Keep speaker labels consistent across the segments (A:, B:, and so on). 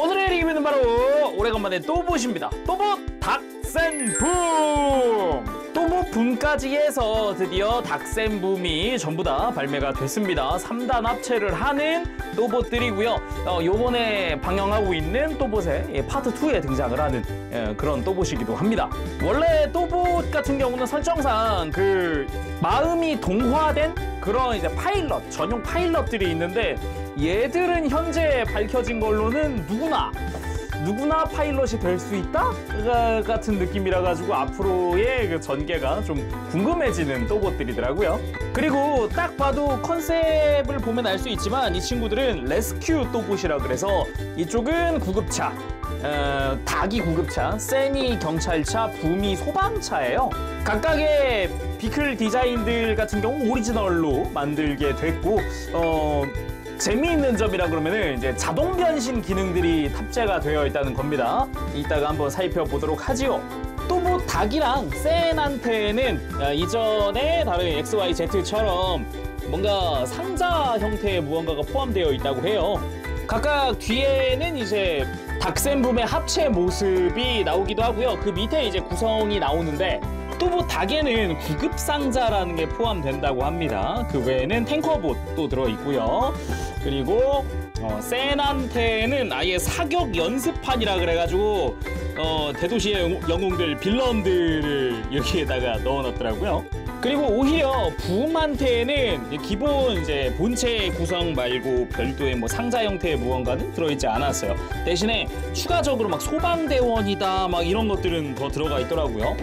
A: 오늘의 리뷰는 바로 오래간만에 또봇입니다. 또봇 닥센붐! 또봇 붐까지 해서 드디어 닥센붐이 전부 다 발매가 됐습니다. 3단 합체를 하는 또봇들이고요. 요번에 방영하고 있는 또봇의 파트 2에 등장을 하는 그런 또봇이기도 합니다. 원래 또봇 같은 경우는 설정상 그 마음이 동화된 그런 이제 파일럿, 전용 파일럿들이 있는데 얘들은 현재 밝혀진 걸로는 누구나 파일럿이 될 수 있다? 같은 느낌이라 가지고 앞으로의 그 전개가 좀 궁금해지는 또봇들이더라고요. 그리고 딱 봐도 컨셉을 보면 알 수 있지만 이 친구들은 레스큐 또봇이라 그래서 이쪽은 구급차, 닭이 구급차, 세니 경찰차, 붐이 소방차예요. 각각의 비클 디자인들 같은 경우 오리지널로 만들게 됐고 재미있는 점이라 그러면은 이제 자동 변신 기능들이 탑재가 되어 있다는 겁니다. 이따가 한번 살펴보도록 하지요. 또봇 닭이랑 센한테는 이전에 다른 XYZ처럼 뭔가 상자 형태의 무언가가 포함되어 있다고 해요. 각각 뒤에는 이제 닥센붐의 합체 모습이 나오기도 하고요. 그 밑에 이제 구성이 나오는데 또봇 닭에는 구급상자라는 게 포함된다고 합니다. 그 외에는 탱커봇도 들어있고요. 그리고 센한테는 아예 사격 연습판이라 그래가지고 대도시의 영웅들, 빌런들을 여기에다가 넣어놨더라고요. 그리고 오히려 붐한테는 기본 이제 본체 구성 말고 별도의 뭐 상자 형태의 무언가는 들어있지 않았어요. 대신에 추가적으로 막 소방대원이다 막 이런 것들은 더 들어가 있더라고요.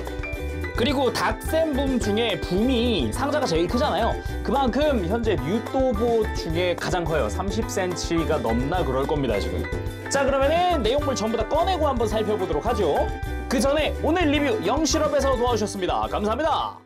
A: 그리고 닥센붐 중에 붐이 상자가 제일 크잖아요. 그만큼 현재 뉴또봇 중에 가장 커요. 30cm가 넘나 그럴 겁니다 지금. 자, 그러면은 내용물 전부 다 꺼내고 한번 살펴보도록 하죠. 그 전에 오늘 리뷰 영실업에서 도와주셨습니다. 감사합니다.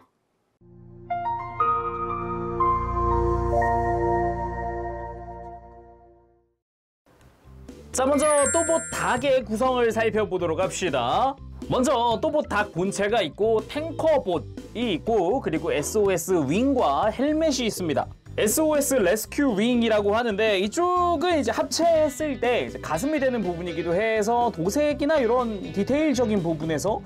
A: 자, 먼저 또봇 닭의 구성을 살펴보도록 합시다. 먼저 또봇 닭 본체가 있고 탱커봇이 있고 그리고 SOS 윙과 헬멧이 있습니다. SOS 레스큐 윙이라고 하는데 이쪽은 이제 합체했을 때 이제 가슴이 되는 부분이기도 해서 도색이나 이런 디테일적인 부분에서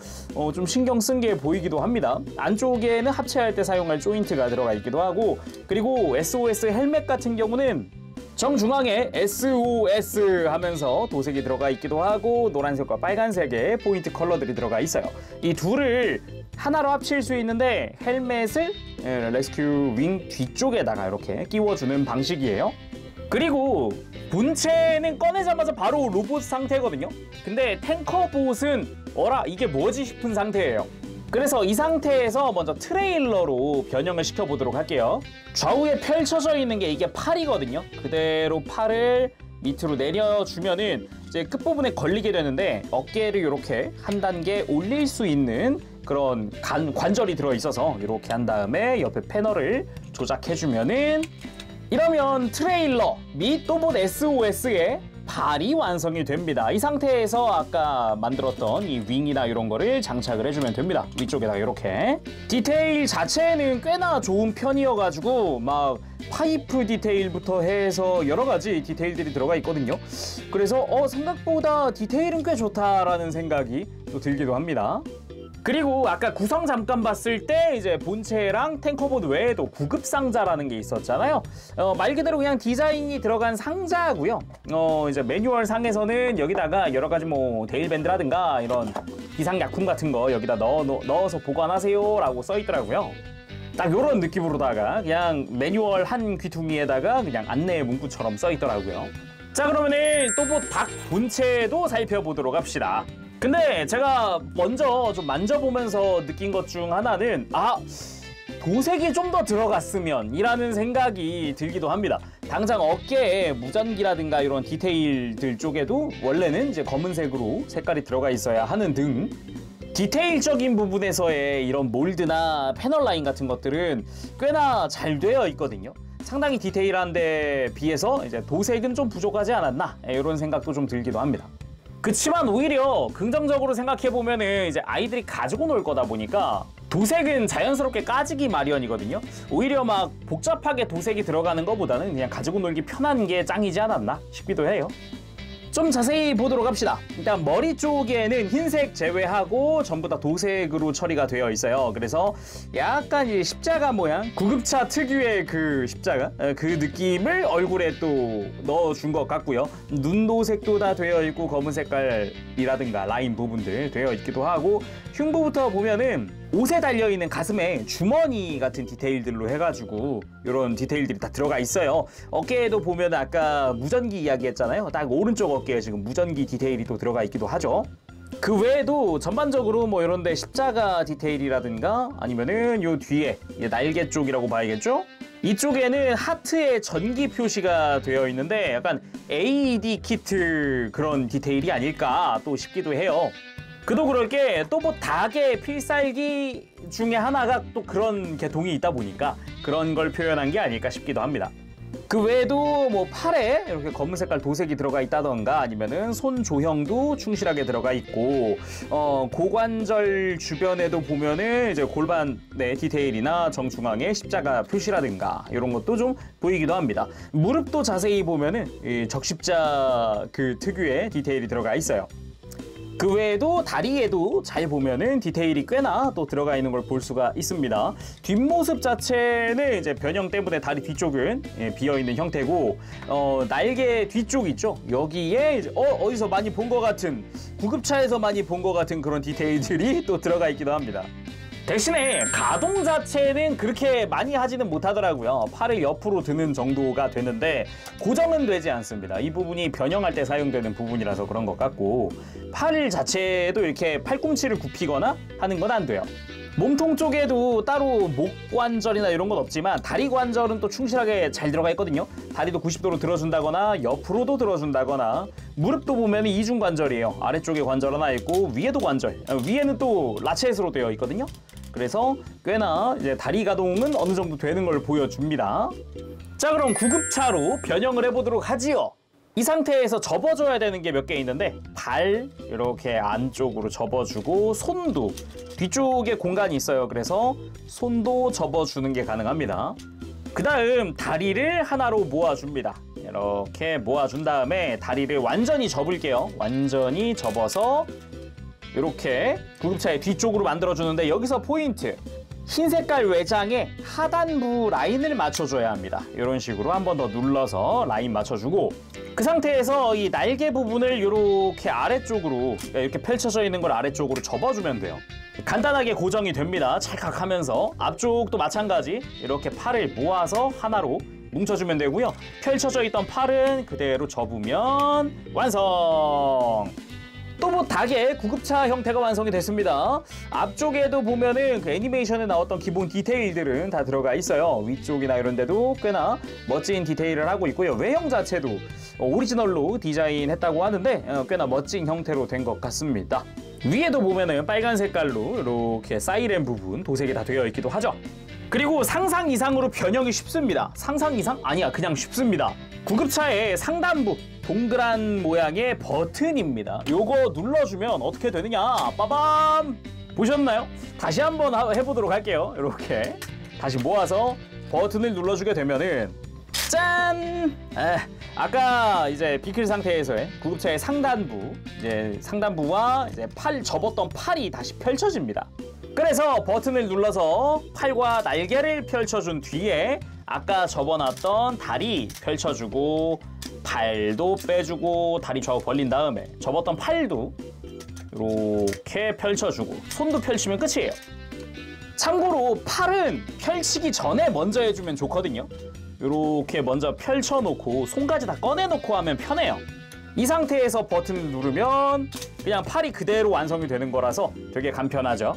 A: 좀 신경 쓴 게 보이기도 합니다. 안쪽에는 합체할 때 사용할 조인트가 들어가 있기도 하고 그리고 SOS 헬멧 같은 경우는 정중앙에 SOS 하면서 도색이 들어가 있기도 하고 노란색과 빨간색의 포인트 컬러들이 들어가 있어요. 이 둘을 하나로 합칠 수 있는데 헬멧을 레스큐 윙 뒤쪽에다가 이렇게 끼워주는 방식이에요. 그리고 본체는 꺼내자마자 바로 로봇 상태거든요. 근데 탱커봇은 어라 이게 뭐지 싶은 상태예요. 그래서 이 상태에서 먼저 트레일러로 변형을 시켜보도록 할게요. 좌우에 펼쳐져 있는 게 이게 팔이거든요. 그대로 팔을 밑으로 내려주면은 이제 끝부분에 걸리게 되는데 어깨를 이렇게 한 단계 올릴 수 있는 그런 관절이 들어있어서 이렇게 한 다음에 옆에 패널을 조작해주면은 이러면 트레일러 및 또봇 SOS의 발이 완성이 됩니다. 이 상태에서 아까 만들었던 이 윙이나 이런 거를 장착을 해주면 됩니다. 위쪽에다가 이렇게. 디테일 자체는 꽤나 좋은 편이어가지고 막 파이프 디테일부터 해서 여러 가지 디테일들이 들어가 있거든요. 그래서 생각보다 디테일은 꽤 좋다라는 생각이 또 들기도 합니다. 그리고 아까 구성 잠깐 봤을 때 이제 본체랑 탱커봇 외에도 구급상자라는 게 있었잖아요. 말 그대로 그냥 디자인이 들어간 상자고요. 이제 매뉴얼 상에서는 여기다가 여러 가지 뭐 데일밴드라든가 이런 비상약품 같은 거 여기다 넣어서 보관하세요 라고 써 있더라고요. 딱 요런 느낌으로다가 그냥 매뉴얼 한 귀퉁이에다가 그냥 안내 문구처럼 써 있더라고요. 자, 그러면은 또봇 닭 본체도 살펴보도록 합시다. 근데 제가 먼저 좀 만져보면서 느낀 것 중 하나는 도색이 좀 더 들어갔으면 이라는 생각이 들기도 합니다. 당장 어깨에 무전기라든가 이런 디테일들 쪽에도 원래는 이제 검은색으로 색깔이 들어가 있어야 하는 등 디테일적인 부분에서의 이런 몰드나 패널 라인 같은 것들은 꽤나 잘 되어 있거든요. 상당히 디테일한 데 비해서 이제 도색은 좀 부족하지 않았나 이런 생각도 좀 들기도 합니다. 그치만 오히려 긍정적으로 생각해보면은 이제 아이들이 가지고 놀 거다 보니까 도색은 자연스럽게 까지기 마련이거든요. 오히려 막 복잡하게 도색이 들어가는 것보다는 그냥 가지고 놀기 편한 게 짱이지 않았나 싶기도 해요. 좀 자세히 보도록 합시다. 일단 머리 쪽에는 흰색 제외하고 전부 다 도색으로 처리가 되어 있어요. 그래서 약간 이 십자가 모양, 구급차 특유의 그 십자가 그 느낌을 얼굴에 또 넣어준 것 같고요. 눈 도색도 다 되어 있고 검은 색깔이라든가 라인 부분들 되어 있기도 하고, 흉부부터 보면은 옷에 달려있는 가슴에 주머니 같은 디테일들로 해가지고 이런 디테일들이 다 들어가 있어요. 어깨에도 보면 아까 무전기 이야기했잖아요. 딱 오른쪽 어깨에 지금 무전기 디테일이 또 들어가 있기도 하죠. 그 외에도 전반적으로 뭐 이런데 십자가 디테일이라든가 아니면은 요 뒤에 날개 쪽이라고 봐야겠죠? 이쪽에는 하트의 전기 표시가 되어 있는데 약간 AED 키트 그런 디테일이 아닐까 또 싶기도 해요. 그도 그럴 게 또 뭐 닭의 필살기 중에 하나가 또 그런 계통이 있다 보니까 그런 걸 표현한 게 아닐까 싶기도 합니다. 그 외에도 뭐 팔에 이렇게 검은 색깔 도색이 들어가 있다던가 아니면은 손 조형도 충실하게 들어가 있고, 고관절 주변에도 보면은 이제 골반 내 디테일이나 정중앙에 십자가 표시라든가 이런 것도 좀 보이기도 합니다. 무릎도 자세히 보면은 이 적십자 그 특유의 디테일이 들어가 있어요. 그 외에도 다리에도 잘 보면은 디테일이 꽤나 또 들어가 있는 걸 볼 수가 있습니다. 뒷모습 자체는 이제 변형 때문에 다리 뒤쪽은 비어 있는 형태고, 날개 뒤쪽 있죠? 여기에 이제 어디서 많이 본 것 같은, 구급차에서 많이 본 것 같은 그런 디테일들이 또 들어가 있기도 합니다. 대신에 가동 자체는 그렇게 많이 하지는 못하더라고요. 팔을 옆으로 드는 정도가 되는데 고정은 되지 않습니다. 이 부분이 변형할 때 사용되는 부분이라서 그런 것 같고, 팔 자체도 이렇게 팔꿈치를 굽히거나 하는 건 안 돼요. 몸통 쪽에도 따로 목 관절이나 이런 건 없지만 다리 관절은 또 충실하게 잘 들어가 있거든요. 다리도 90도로 들어준다거나 옆으로도 들어준다거나, 무릎도 보면 이중 관절이에요. 아래쪽에 관절 하나 있고 위에도 관절, 위에는 또 라쳇으로 되어 있거든요. 그래서 꽤나 이제 다리 가동은 어느 정도 되는 걸 보여줍니다. 자, 그럼 구급차로 변형을 해보도록 하지요. 이 상태에서 접어줘야 되는 게 몇 개 있는데, 발 이렇게 안쪽으로 접어주고, 손도 뒤쪽에 공간이 있어요. 그래서 손도 접어주는 게 가능합니다. 그 다음 다리를 하나로 모아줍니다. 이렇게 모아준 다음에 다리를 완전히 접을게요. 완전히 접어서 이렇게 구급차의 뒤쪽으로 만들어주는데, 여기서 포인트! 흰 색깔 외장에 하단부 라인을 맞춰줘야 합니다. 이런 식으로 한 번 더 눌러서 라인 맞춰주고, 그 상태에서 이 날개 부분을 이렇게 아래쪽으로, 이렇게 펼쳐져 있는 걸 아래쪽으로 접어주면 돼요. 간단하게 고정이 됩니다. 찰칵하면서. 앞쪽도 마찬가지 이렇게 팔을 모아서 하나로 뭉쳐주면 되고요. 펼쳐져 있던 팔은 그대로 접으면 완성! 또 뭐 닭의 구급차 형태가 완성이 됐습니다. 앞쪽에도 보면은 그 애니메이션에 나왔던 기본 디테일들은 다 들어가 있어요. 위쪽이나 이런 데도 꽤나 멋진 디테일을 하고 있고요. 외형 자체도 오리지널로 디자인했다고 하는데 꽤나 멋진 형태로 된 것 같습니다. 위에도 보면은 빨간 색깔로 이렇게 사이렌 부분 도색이 다 되어 있기도 하죠. 그리고 상상 이상으로 변형이 쉽습니다. 상상 이상? 아니야, 그냥 쉽습니다. 구급차의 상단부 동그란 모양의 버튼입니다. 요거 눌러주면 어떻게 되느냐? 빠밤! 보셨나요? 다시 한번 해보도록 할게요. 이렇게 다시 모아서 버튼을 눌러주게 되면은 짠! 아까 이제 비킬 상태에서의 구급차의 상단부, 이제 상단부와 이제 팔 접었던 팔이 다시 펼쳐집니다. 그래서 버튼을 눌러서 팔과 날개를 펼쳐준 뒤에 아까 접어놨던 다리 펼쳐주고, 발도 빼주고, 다리 좌우 벌린 다음에 접었던 팔도 이렇게 펼쳐주고, 손도 펼치면 끝이에요. 참고로 팔은 펼치기 전에 먼저 해주면 좋거든요. 이렇게 먼저 펼쳐놓고 손까지 다 꺼내놓고 하면 편해요. 이 상태에서 버튼을 누르면 그냥 팔이 그대로 완성이 되는 거라서 되게 간편하죠.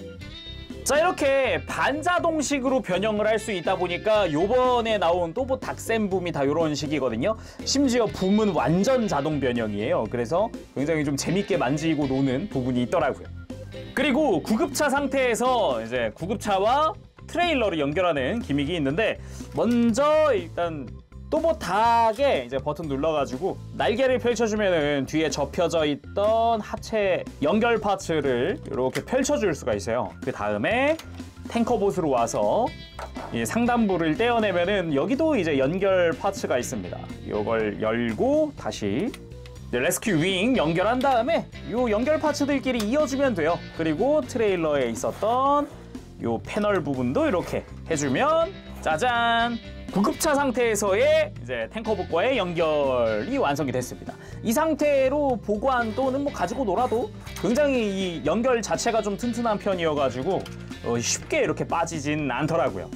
A: 자, 이렇게 반자동식으로 변형을 할 수 있다 보니까 요번에 나온 또봇 닥센붐이 다 이런 식이거든요. 심지어 붐은 완전 자동 변형이에요. 그래서 굉장히 좀 재밌게 만지고 노는 부분이 있더라고요. 그리고 구급차 상태에서 이제 구급차와 트레일러를 연결하는 기믹이 있는데, 먼저 일단 또봇 닭에 이제 버튼 눌러가지고 날개를 펼쳐주면은 뒤에 접혀져 있던 하체 연결 파츠를 이렇게 펼쳐줄 수가 있어요. 그 다음에 탱커봇으로 와서 이 상단부를 떼어내면은 여기도 이제 연결 파츠가 있습니다. 이걸 열고 다시 이제 레스큐 윙 연결한 다음에 요 연결 파츠들끼리 이어주면 돼요. 그리고 트레일러에 있었던 요 패널 부분도 이렇게 해주면 짜잔! 구급차 상태에서의 이제 탱커봇과의 연결이 완성이 됐습니다. 이 상태로 보관 또는 뭐 가지고 놀아도 굉장히 이 연결 자체가 좀 튼튼한 편이어가지고 쉽게 이렇게 빠지진 않더라고요.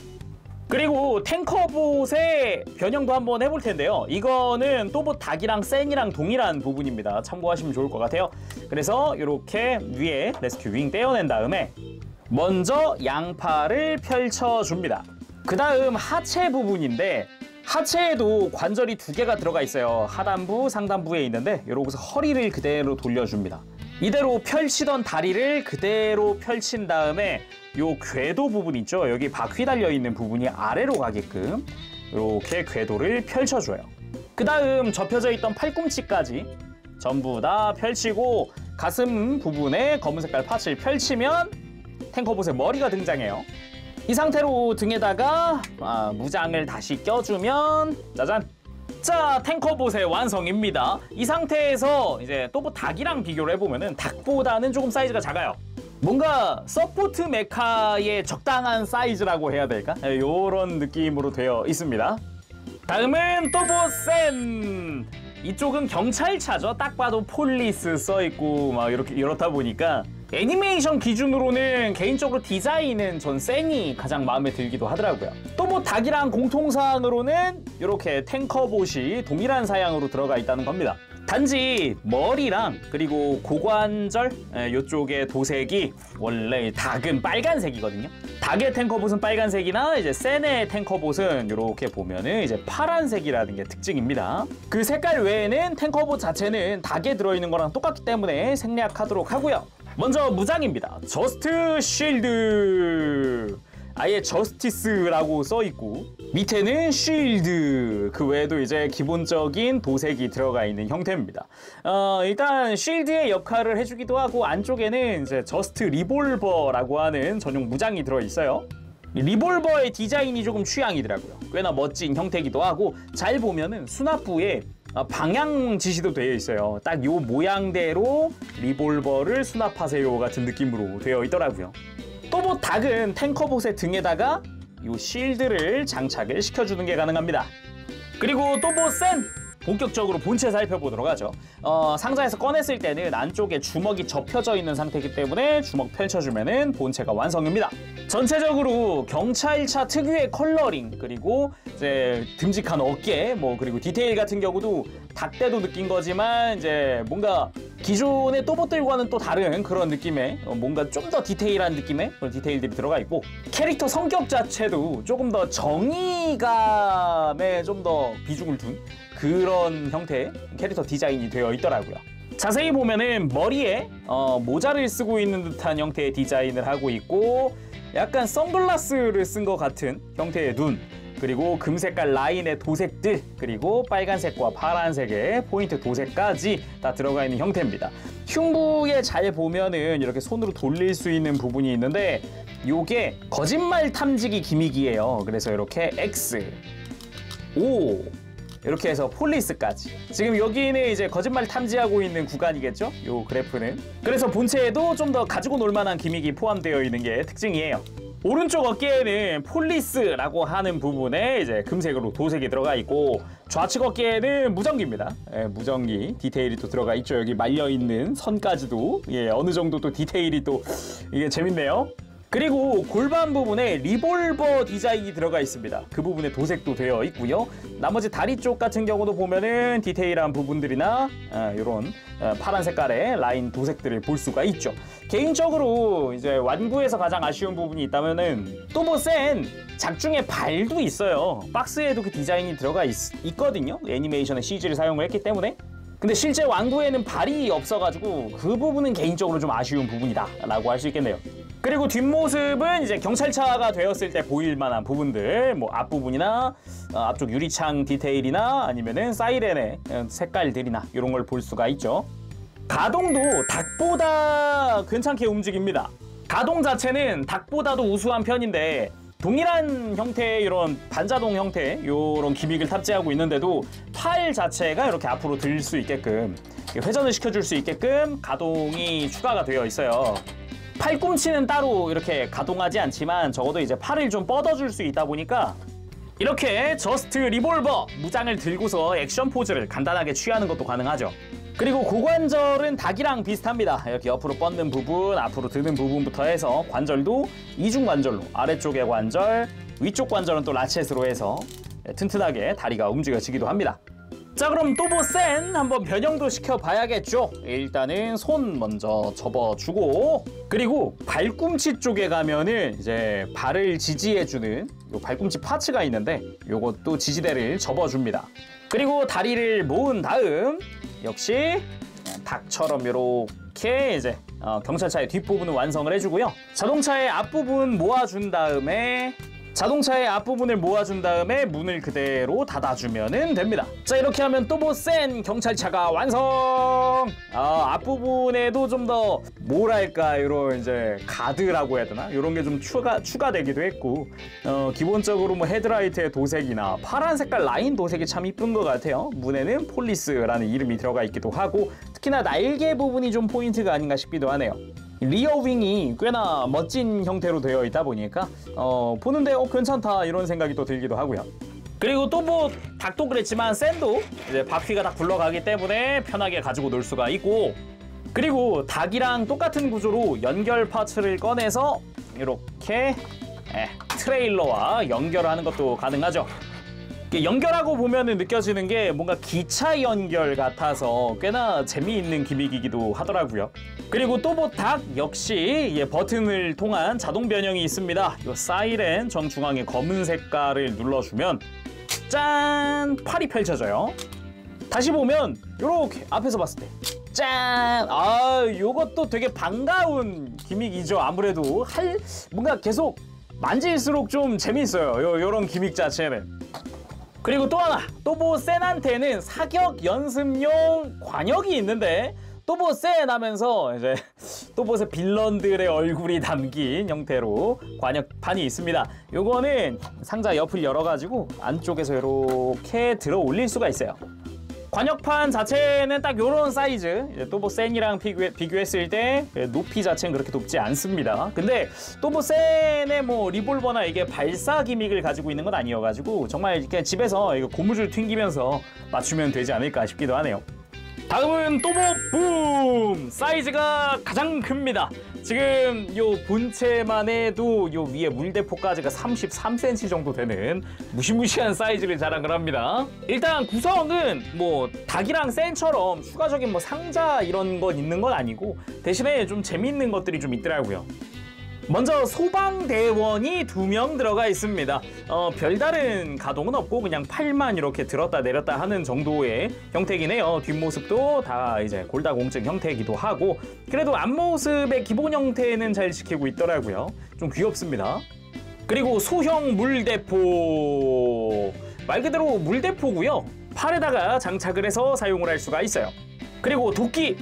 A: 그리고 탱커봇의 변형도 한번 해볼 텐데요. 이거는 또봇 닭이랑 센이랑 동일한 부분입니다. 참고하시면 좋을 것 같아요. 그래서 이렇게 위에 레스큐 윙 떼어낸 다음에 먼저 양팔을 펼쳐줍니다. 그 다음 하체 부분인데 하체에도 관절이 2개가 들어가 있어요. 하단부, 상단부에 있는데 이러고서 허리를 그대로 돌려줍니다. 이대로 펼치던 다리를 그대로 펼친 다음에 요 궤도 부분 있죠? 여기 바퀴 달려있는 부분이 아래로 가게끔 이렇게 궤도를 펼쳐줘요. 그 다음 접혀져 있던 팔꿈치까지 전부 다 펼치고 가슴 부분에 검은 색깔 파츠를 펼치면 탱커봇의 머리가 등장해요. 이 상태로 등에다가 무장을 다시 껴주면 짜잔! 자, 탱커봇의 완성입니다. 이 상태에서 이제 또봇 닭이랑 비교를 해보면은 닭보다는 조금 사이즈가 작아요. 뭔가 서포트 메카의 적당한 사이즈라고 해야 될까? 요런 느낌으로 되어 있습니다. 다음은 또봇 센! 이쪽은 경찰차죠. 딱 봐도 폴리스 써있고 막 이렇다 보니까 애니메이션 기준으로는 개인적으로 디자인은 전 센이 가장 마음에 들기도 하더라고요. 또 뭐 닭이랑 공통사항으로는 이렇게 탱커봇이 동일한 사양으로 들어가 있다는 겁니다. 단지 머리랑 그리고 고관절 이쪽의 도색이 원래 닭은 빨간색이거든요. 닭의 탱커봇은 빨간색이나 이제 센의 탱커봇은 이렇게 보면은 이제 파란색이라는 게 특징입니다. 그 색깔 외에는 탱커봇 자체는 닭에 들어있는 거랑 똑같기 때문에 생략하도록 하고요. 먼저 무장입니다. 저스트 쉴드. 아예 저스티스라고 써있고 밑에는 쉴드, 그 외에도 이제 기본적인 도색이 들어가 있는 형태입니다. 일단 쉴드의 역할을 해주기도 하고 안쪽에는 이제 저스트 리볼버라고 하는 전용 무장이 들어있어요. 리볼버의 디자인이 조금 취향이더라고요. 꽤나 멋진 형태이기도 하고 잘 보면은 수납부에 방향 지시도 되어 있어요. 딱 요 모양대로 리볼버를 수납하세요 같은 느낌으로 되어 있더라고요. 또 뭐 닭은 탱커봇의 등에다가 요 실드를 장착을 시켜주는 게 가능합니다. 그리고 또 뭐 센! 본격적으로 본체 살펴보도록 하죠. 상자에서 꺼냈을 때는 안쪽에 주먹이 접혀져 있는 상태이기 때문에 주먹 펼쳐주면은 본체가 완성입니다. 전체적으로 경찰차 특유의 컬러링, 그리고 이제 듬직한 어깨, 그리고 디테일 같은 경우도 닭 때도 느낀 거지만 이제 뭔가 기존의 또봇들과는 또 다른 그런 느낌의 뭔가 좀 더 디테일한 느낌의 그런 디테일들이 들어가 있고 캐릭터 성격 자체도 조금 더 정의감에 좀 더 비중을 둔 그런 형태의 캐릭터 디자인이 되어 있더라고요. 자세히 보면은 머리에 모자를 쓰고 있는 듯한 형태의 디자인을 하고 있고 약간 선글라스를 쓴 것 같은 형태의 눈, 그리고 금색깔 라인의 도색들, 그리고 빨간색과 파란색의 포인트 도색까지 다 들어가 있는 형태입니다. 흉부에 잘 보면은 이렇게 손으로 돌릴 수 있는 부분이 있는데 요게 거짓말 탐지기 기믹이에요. 그래서 이렇게 X, O 이렇게 해서 폴리스까지. 지금 여기는 이제 거짓말 탐지하고 있는 구간이겠죠? 요 그래프는. 그래서 본체에도 좀 더 가지고 놀 만한 기믹이 포함되어 있는 게 특징이에요. 오른쪽 어깨에는 폴리스라고 하는 부분에 이제 금색으로 도색이 들어가 있고 좌측 어깨에는 무전기입니다. 무전기 디테일이 또 들어가 있죠. 여기 말려있는 선까지도 어느 정도 또 디테일이 또 이게 재밌네요. 그리고 골반 부분에 리볼버 디자인이 들어가 있습니다. 그 부분에 도색도 되어 있고요. 나머지 다리 쪽 같은 경우도 보면은 디테일한 부분들이나 이런 파란 색깔의 라인 도색들을 볼 수가 있죠. 개인적으로 이제 완구에서 가장 아쉬운 부분이 있다면은 또 뭐 센 작중에 발도 있어요. 박스에도 그 디자인이 들어가 있거든요. 애니메이션의 CG를 사용을 했기 때문에. 근데 실제 완구에는 발이 없어가지고 그 부분은 개인적으로 좀 아쉬운 부분이다 라고 할 수 있겠네요. 그리고 뒷모습은 이제 경찰차가 되었을 때 보일 만한 부분들, 앞부분이나 앞쪽 유리창 디테일이나 아니면은 사이렌의 색깔들이나 이런 걸 볼 수가 있죠. 가동도 닭보다 괜찮게 움직입니다. 가동 자체는 닭보다도 우수한 편인데 동일한 형태의 이런 반자동 형태 이런 기믹을 탑재하고 있는데도 팔 자체가 이렇게 앞으로 들 수 있게끔 회전을 시켜줄 수 있게끔 가동이 추가가 되어 있어요. 팔꿈치는 따로 이렇게 가동하지 않지만 적어도 이제 팔을 좀 뻗어줄 수 있다 보니까 이렇게 저스트 리볼버 무장을 들고서 액션 포즈를 간단하게 취하는 것도 가능하죠. 그리고 고관절은 닭이랑 비슷합니다. 이렇게 옆으로 뻗는 부분, 앞으로 드는 부분부터 해서 관절도 이중 관절로 아래쪽의 관절, 위쪽 관절은 또 라쳇으로 해서 튼튼하게 다리가 움직여지기도 합니다. 자, 그럼 또보센 한번 변형도 시켜봐야겠죠. 일단은 손 먼저 접어주고, 그리고 발꿈치 쪽에 가면은 이제 발을 지지해주는 요 발꿈치 파츠가 있는데 요것도 지지대를 접어줍니다. 그리고 다리를 모은 다음 역시 닭처럼 이렇게 이제 경찰차의 뒷부분을 완성을 해주고요. 자동차의 앞부분 모아준 다음에 문을 그대로 닫아주면 됩니다. 자, 이렇게 하면 또보센 경찰차가 완성! 앞부분에도 좀 더 뭐랄까 이런 이제 가드라고 해야 되나? 이런 게 좀 추가되기도 했고 기본적으로 뭐 헤드라이트의 도색이나 파란 색깔 라인 도색이 참 이쁜 것 같아요. 문에는 폴리스라는 이름이 들어가 있기도 하고 특히나 날개 부분이 좀 포인트가 아닌가 싶기도 하네요. 리어 윙이 꽤나 멋진 형태로 되어 있다 보니까 보는데 괜찮다 이런 생각이 또 들기도 하고요. 그리고 또 뭐 닭도 그랬지만 샌도 이제 바퀴가 다 굴러가기 때문에 편하게 가지고 놀 수가 있고, 그리고 닭이랑 똑같은 구조로 연결 파츠를 꺼내서 이렇게 트레일러와 연결하는 것도 가능하죠. 연결하고 보면은 느껴지는 게 뭔가 기차 연결 같아서 꽤나 재미있는 기믹이기도 하더라고요. 그리고 또보닭 역시 버튼을 통한 자동 변형이 있습니다. 이 사이렌 정중앙에 검은 색깔을 눌러주면 짠! 팔이 펼쳐져요. 다시 보면 이렇게 앞에서 봤을 때 짠! 요것도 되게 반가운 기믹이죠. 아무래도 뭔가 계속 만질수록 좀 재밌어요. 요런 기믹 자체는. 그리고 또 하나, 또보센한테는 사격 연습용 관역이 있는데 또보센 하면서 이제 또보세 빌런들의 얼굴이 담긴 형태로 관역판이 있습니다. 요거는 상자 옆을 열어가지고 안쪽에서 이렇게 들어 올릴 수가 있어요. 관역판 자체는 딱 요런 사이즈, 또보센이랑 비교했을 때 높이 자체는 그렇게 높지 않습니다. 근데 또보센의 뭐 리볼버나 이게 발사 기믹을 가지고 있는 건 아니어가지고 정말 이렇게 집에서 이거 고무줄 튕기면서 맞추면 되지 않을까 싶기도 하네요. 다음은 또보붐! 사이즈가 가장 큽니다. 지금 요 본체만 해도 요 위에 물대포까지가 33cm 정도 되는 무시무시한 사이즈를 자랑을 합니다. 일단 구성은 뭐 닭이랑 센처럼 추가적인 뭐 상자 이런 건 있는 건 아니고 대신에 좀 재밌는 것들이 좀 있더라고요. 먼저 소방대원이 2명 들어가 있습니다. 별다른 가동은 없고 그냥 팔만 이렇게 들었다 내렸다 하는 정도의 형태긴 해요. 뒷모습도 다 이제 골다공증 형태이기도 하고, 그래도 앞모습의 기본 형태는 잘 지키고 있더라고요. 좀 귀엽습니다. 그리고 소형 물대포, 말 그대로 물대포고요. 팔에다가 장착을 해서 사용을 할 수가 있어요. 그리고 도끼,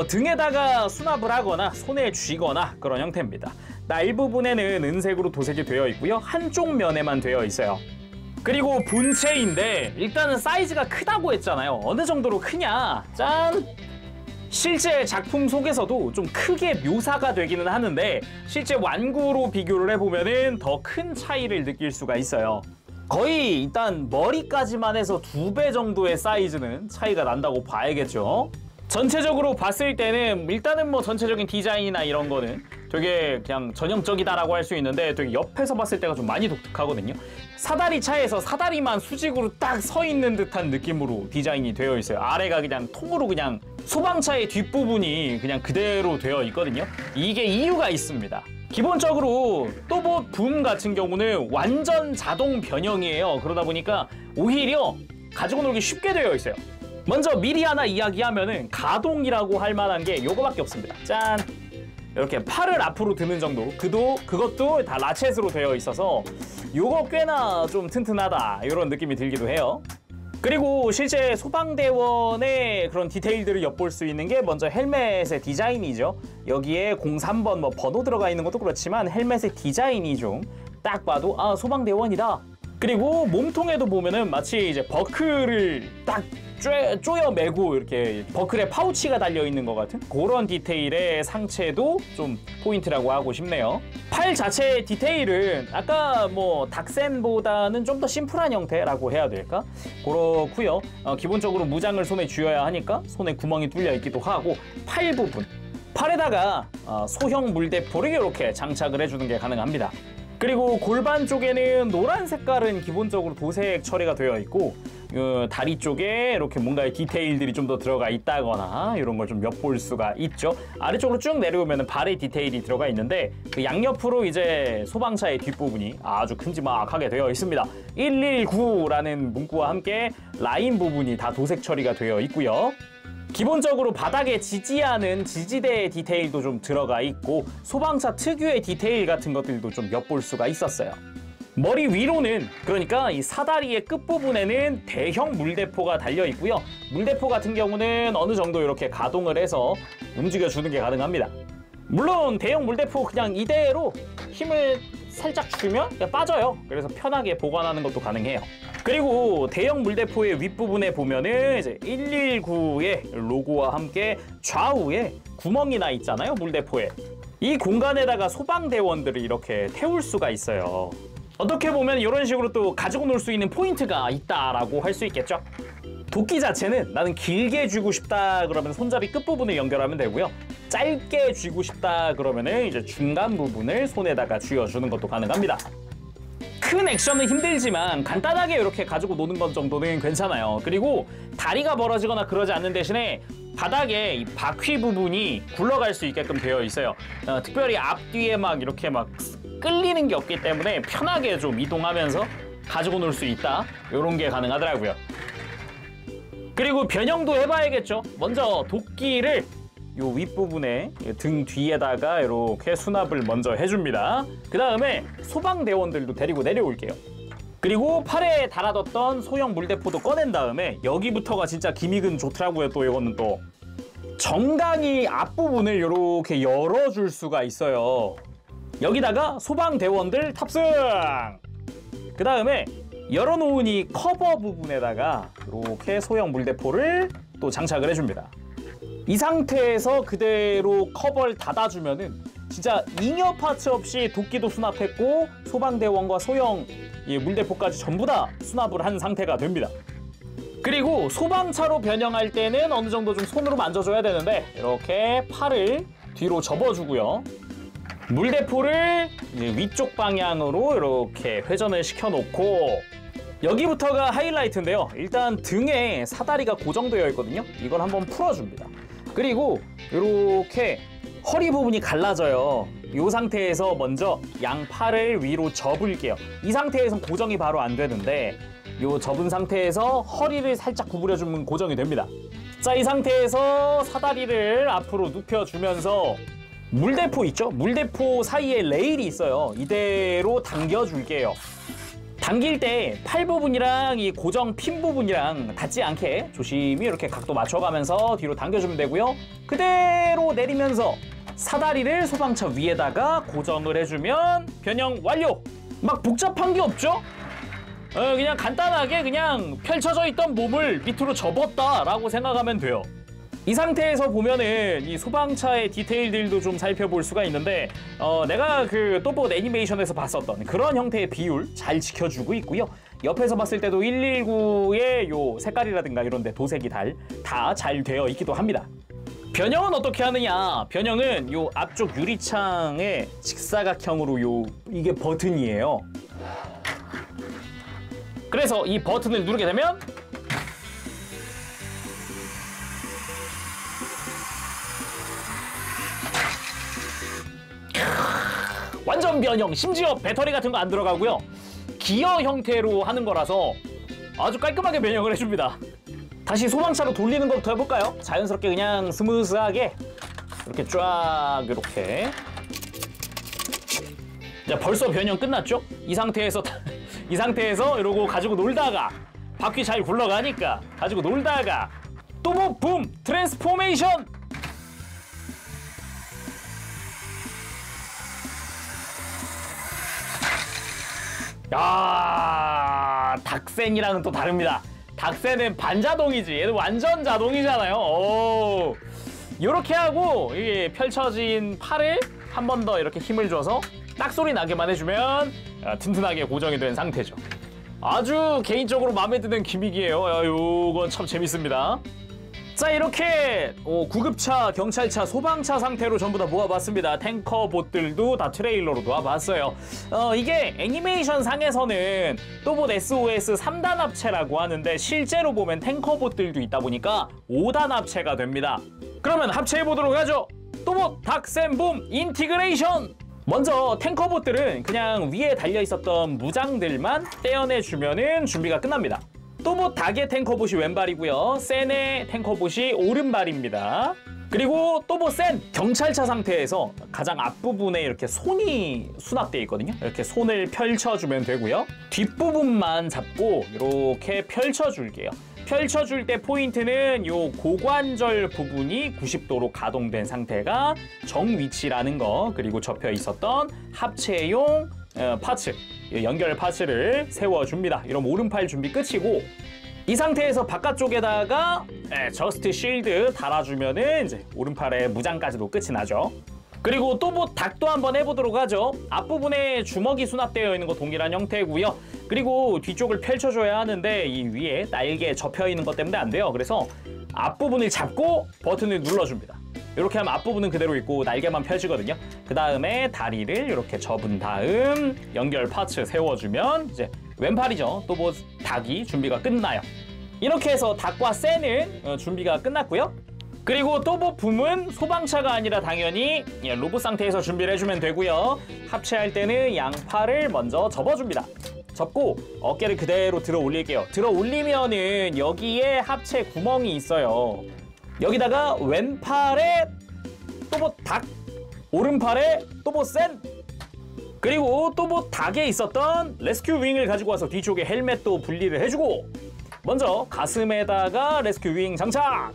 A: 등에다가 수납을 하거나 손에 쥐거나 그런 형태입니다. 날 부분에는 은색으로 도색이 되어 있고요. 한쪽 면에만 되어 있어요. 그리고 본체인데 일단은 사이즈가 크다고 했잖아요. 어느 정도로 크냐? 짠! 실제 작품 속에서도 좀 크게 묘사가 되기는 하는데 실제 완구로 비교를 해보면은 더 큰 차이를 느낄 수가 있어요. 거의 일단 머리까지만 해서 2배 정도의 사이즈는 차이가 난다고 봐야겠죠. 전체적으로 봤을 때는 일단은 뭐 전체적인 디자인이나 이런 거는 되게 그냥 전형적이다라고 할 수 있는데 되게 옆에서 봤을 때가 좀 많이 독특하거든요. 사다리 차에서 사다리만 수직으로 딱 서 있는 듯한 느낌으로 디자인이 되어 있어요. 아래가 그냥 통으로 그냥 소방차의 뒷부분이 그냥 그대로 되어 있거든요. 이게 이유가 있습니다. 기본적으로 또보붐 같은 경우는 완전 자동 변형이에요. 그러다 보니까 오히려 가지고 놀기 쉽게 되어 있어요. 먼저 미리 하나 이야기하면은 가동이라고 할 만한 게 요거밖에 없습니다. 짠! 이렇게 팔을 앞으로 드는 정도. 그것도 다 라쳇으로 되어 있어서 요거 꽤나 좀 튼튼하다 이런 느낌이 들기도 해요. 그리고 실제 소방대원의 그런 디테일들을 엿볼 수 있는 게 먼저 헬멧의 디자인이죠. 여기에 03번 뭐 번호 들어가 있는 것도 그렇지만 헬멧의 디자인이 좀 딱 봐도 아 소방대원이다. 그리고 몸통에도 보면은 마치 이제 버클을 딱 쪼여매고 이렇게 버클에 파우치가 달려있는 것 같은 그런 디테일의 상체도 좀 포인트라고 하고 싶네요. 팔 자체의 디테일은 아까 뭐 닥센보다는 좀 더 심플한 형태라고 해야 될까? 그렇고요. 기본적으로 무장을 손에 쥐어야 하니까 손에 구멍이 뚫려 있기도 하고 팔 부분, 팔에다가 소형 물대포를 이렇게 장착을 해주는 게 가능합니다. 그리고 골반 쪽에는 노란 색깔은 기본적으로 도색 처리가 되어 있고 다리 쪽에 이렇게 뭔가 디테일들이 좀 더 들어가 있다거나 이런 걸 좀 엿볼 수가 있죠. 아래쪽으로 쭉 내려오면 발의 디테일이 들어가 있는데 그 양옆으로 이제 소방차의 뒷부분이 아주 큼지막하게 되어 있습니다. 119라는 문구와 함께 라인 부분이 다 도색 처리가 되어 있고요. 기본적으로 바닥에 지지하는 지지대 디테일도 좀 들어가 있고 소방차 특유의 디테일 같은 것들도 좀 엿볼 수가 있었어요. 머리 위로는 그러니까 이 사다리의 끝부분에는 대형 물대포가 달려 있고요. 물대포 같은 경우는 어느 정도 이렇게 가동을 해서 움직여주는 게 가능합니다. 물론 대형 물대포 그냥 이대로 힘을 살짝 주면 그냥 빠져요. 그래서 편하게 보관하는 것도 가능해요. 그리고 대형 물대포의 윗부분에 보면은 이제 119의 로고와 함께 좌우에 구멍이 나 있잖아요, 물대포에. 이 공간에다가 소방대원들을 이렇게 태울 수가 있어요. 어떻게 보면 이런 식으로 또 가지고 놀 수 있는 포인트가 있다라고 할 수 있겠죠. 도끼 자체는 나는 길게 쥐고 싶다 그러면 손잡이 끝부분을 연결하면 되고요. 짧게 쥐고 싶다 그러면은 이제 중간 부분을 손에다가 쥐어주는 것도 가능합니다. 큰 액션은 힘들지만 간단하게 이렇게 가지고 노는 것 정도는 괜찮아요. 그리고 다리가 벌어지거나 그러지 않는 대신에 바닥에 이 바퀴 부분이 굴러갈 수 있게끔 되어 있어요. 특별히 앞뒤에 막 이렇게 막 끌리는 게 없기 때문에 편하게 좀 이동하면서 가지고 놀 수 있다. 이런 게 가능하더라고요. 그리고 변형도 해봐야겠죠. 먼저 도끼를 요 윗부분에 등 뒤에다가 이렇게 수납을 먼저 해줍니다. 그 다음에 소방대원들도 데리고 내려올게요. 그리고 팔에 달아뒀던 소형 물대포도 꺼낸 다음에 여기부터가 진짜 기믹은 좋더라고요. 또 이거는 또 정강이 앞부분을 이렇게 열어줄 수가 있어요. 여기다가 소방대원들 탑승! 그 다음에 열어놓은 이 커버 부분에다가 이렇게 소형 물대포를 또 장착을 해줍니다. 이 상태에서 그대로 커버를 닫아주면은 진짜 잉여 파츠 없이 도끼도 수납했고 소방대원과 소형 물대포까지 전부 다 수납을 한 상태가 됩니다. 그리고 소방차로 변형할 때는 어느 정도 좀 손으로 만져줘야 되는데 이렇게 팔을 뒤로 접어주고요. 물대포를 이제 위쪽 방향으로 이렇게 회전을 시켜놓고 여기부터가 하이라이트인데요. 일단 등에 사다리가 고정되어 있거든요. 이걸 한번 풀어줍니다. 그리고 이렇게 허리 부분이 갈라져요. 이 상태에서 먼저 양팔을 위로 접을게요. 이 상태에선 고정이 바로 안 되는데 이 접은 상태에서 허리를 살짝 구부려주면 고정이 됩니다. 자, 이 상태에서 사다리를 앞으로 눕혀주면서 물대포 있죠? 물대포 사이에 레일이 있어요. 이대로 당겨줄게요. 당길 때 팔 부분이랑 이 고정 핀 부분이랑 닿지 않게 조심히 이렇게 각도 맞춰가면서 뒤로 당겨주면 되고요. 그대로 내리면서 사다리를 소방차 위에다가 고정을 해주면 변형 완료! 막 복잡한 게 없죠? 그냥 간단하게 그냥 펼쳐져 있던 몸을 밑으로 접었다라고 생각하면 돼요. 이 상태에서 보면은 이 소방차의 디테일들도 좀 살펴볼 수가 있는데 내가 그 또봇 애니메이션에서 봤었던 그런 형태의 비율 잘 지켜주고 있고요. 옆에서 봤을 때도 119의 요 색깔이라든가 이런 데 도색이 다 잘 되어 있기도 합니다. 변형은 어떻게 하느냐? 변형은 요 앞쪽 유리창에 직사각형으로 이게 버튼이에요. 그래서 이 버튼을 누르게 되면 완전 변형, 심지어 배터리 같은 거 안 들어가고요. 기어 형태로 하는 거라서 아주 깔끔하게 변형을 해줍니다. 다시 소방차로 돌리는 것부터 해볼까요? 자연스럽게 그냥 스무스하게 이렇게 쫙 이렇게. 자, 벌써 변형 끝났죠? 이 상태에서 이러고 가지고 놀다가 바퀴 잘 굴러가니까 가지고 놀다가 또 뭐 붐! 트랜스포메이션! 야, 닥센이랑은 또 다릅니다. 닥센은 반자동이지. 얘는 완전 자동이잖아요. 오. 이렇게 하고 이게 펼쳐진 팔을 한 번 더 이렇게 힘을 줘서 딱 소리 나게만 해주면 튼튼하게 고정이 된 상태죠. 아주 개인적으로 마음에 드는 기믹이에요. 요건 참 재밌습니다. 자, 이렇게 구급차, 경찰차, 소방차 상태로 전부 다 모아봤습니다. 탱커봇들도 다 트레일러로 놓아봤어요. 이게 애니메이션 상에서는 또봇 SOS 3단 합체라고 하는데 실제로 보면 탱커봇들도 있다 보니까 5단 합체가 됩니다. 그러면 합체해보도록 하죠. 또봇 닥센붐 인티그레이션! 먼저 탱커봇들은 그냥 위에 달려있었던 무장들만 떼어내주면 준비가 끝납니다. 또봇 닭의 탱커봇이 왼발이고요. 센의 탱커봇이 오른발입니다. 그리고 또봇 센 경찰차 상태에서 가장 앞부분에 이렇게 손이 수납되어 있거든요. 이렇게 손을 펼쳐주면 되고요. 뒷부분만 잡고 이렇게 펼쳐줄게요. 펼쳐줄 때 포인트는 요 고관절 부분이 90도로 가동된 상태가 정위치라는 거, 그리고 접혀 있었던 합체용 파츠, 연결 파츠를 세워줍니다. 이러면 오른팔 준비 끝이고, 이 상태에서 바깥쪽에다가 저스트 쉴드 달아주면은 이제 오른팔에 무장까지도 끝이 나죠. 그리고 또봇 닭도 한번 해보도록 하죠. 앞부분에 주먹이 수납되어 있는 거 동일한 형태고요. 그리고 뒤쪽을 펼쳐줘야 하는데 이 위에 날개 접혀 있는 것 때문에 안 돼요. 그래서 앞부분을 잡고 버튼을 눌러줍니다. 이렇게 하면 앞부분은 그대로 있고 날개만 펼치거든요. 그 다음에 다리를 이렇게 접은 다음 연결 파츠 세워주면 이제 왼팔이죠. 또봇 닭이 준비가 끝나요. 이렇게 해서 닭과 센은 준비가 끝났고요. 그리고 또봇 붐은 소방차가 아니라 당연히 로봇 상태에서 준비를 해주면 되고요. 합체할 때는 양팔을 먼저 접어줍니다. 접고 어깨를 그대로 들어 올릴게요. 들어 올리면은 여기에 합체 구멍이 있어요. 여기다가 왼팔에 또봇 닭, 오른팔에 또봇 센, 그리고 또봇 닭에 있었던 레스큐 윙을 가지고 와서 뒤쪽에 헬멧도 분리를 해주고, 먼저 가슴에다가 레스큐 윙 장착!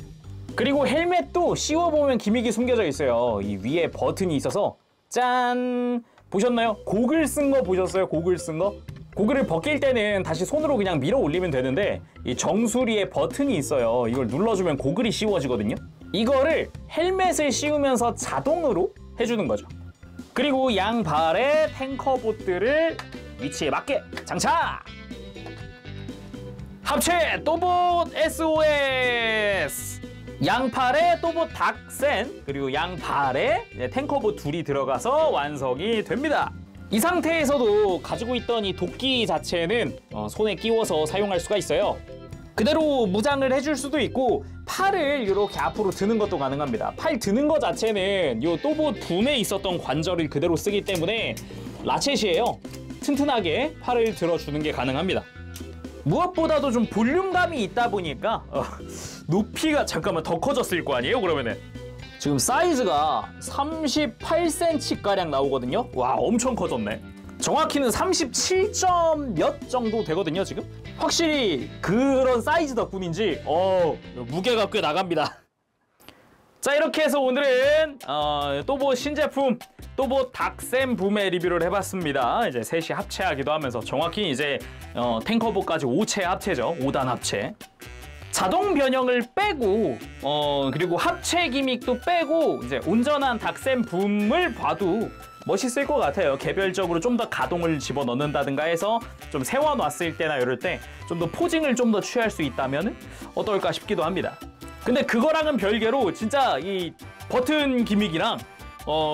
A: 그리고 헬멧도 씌워보면 기믹이 숨겨져 있어요. 이 위에 버튼이 있어서 짠! 보셨나요? 고글 쓴 거 보셨어요? 고글 쓴 거? 고글을 벗길 때는 다시 손으로 그냥 밀어 올리면 되는데 이 정수리에 버튼이 있어요. 이걸 눌러주면 고글이 씌워지거든요. 이거를 헬멧을 씌우면서 자동으로 해주는 거죠. 그리고 양발에 탱커봇들을 위치에 맞게 장착! 합체 또봇 SOS! 양팔에 또봇 닥센, 그리고 양팔에 탱커봇 둘이 들어가서 완성이 됩니다. 이 상태에서도 가지고 있던 이 도끼 자체는 손에 끼워서 사용할 수가 있어요. 그대로 무장을 해줄 수도 있고 팔을 이렇게 앞으로 드는 것도 가능합니다. 팔 드는 것 자체는 이 또봇 붐에 있었던 관절을 그대로 쓰기 때문에 라쳇이에요. 튼튼하게 팔을 들어주는 게 가능합니다. 무엇보다도 좀 볼륨감이 있다 보니까 높이가 잠깐만 더 커졌을 거 아니에요, 그러면은. 지금 사이즈가 38cm가량 나오거든요. 와, 엄청 커졌네. 정확히는 37점 몇 정도 되거든요, 지금. 확실히 그런 사이즈 덕분인지 무게가 꽤 나갑니다. 자, 이렇게 해서 오늘은 또봇 신제품 또봇 닥센붐의 리뷰를 해봤습니다. 이제 셋이 합체하기도 하면서 정확히 이제 탱커봇까지 5체 합체죠. 5단 합체. 자동 변형을 빼고 그리고 합체 기믹도 빼고 이제 온전한 닥센붐을 봐도 멋있을 것 같아요. 개별적으로 좀 더 가동을 집어넣는다든가 해서 좀 세워놨을 때나 이럴 때 좀 더 포징을 좀 더 취할 수 있다면 어떨까 싶기도 합니다. 근데 그거랑은 별개로 진짜 이 버튼 기믹이랑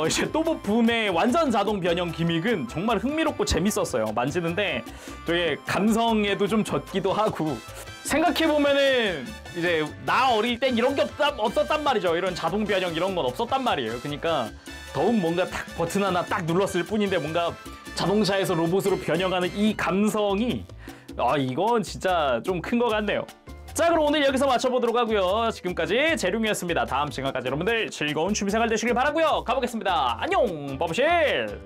A: 이제 또봇 붐의 완전 자동 변형 기믹은 정말 흥미롭고 재밌었어요. 만지는데 되게 감성에도 좀 젖기도 하고, 생각해보면은 이제 나 어릴 땐 이런 게 없었단 말이죠. 이런 자동 변형 이런 건 없었단 말이에요. 그러니까 더욱 뭔가 딱 버튼 하나 딱 눌렀을 뿐인데 뭔가 자동차에서 로봇으로 변형하는 이 감성이 이건 진짜 좀 큰 것 같네요. 자, 그럼 오늘 여기서 마쳐보도록 하고요. 지금까지 재룡이었습니다. 다음 시간까지 여러분들 즐거운 취미생활 되시길 바라고요. 가보겠습니다. 안녕, 버브실!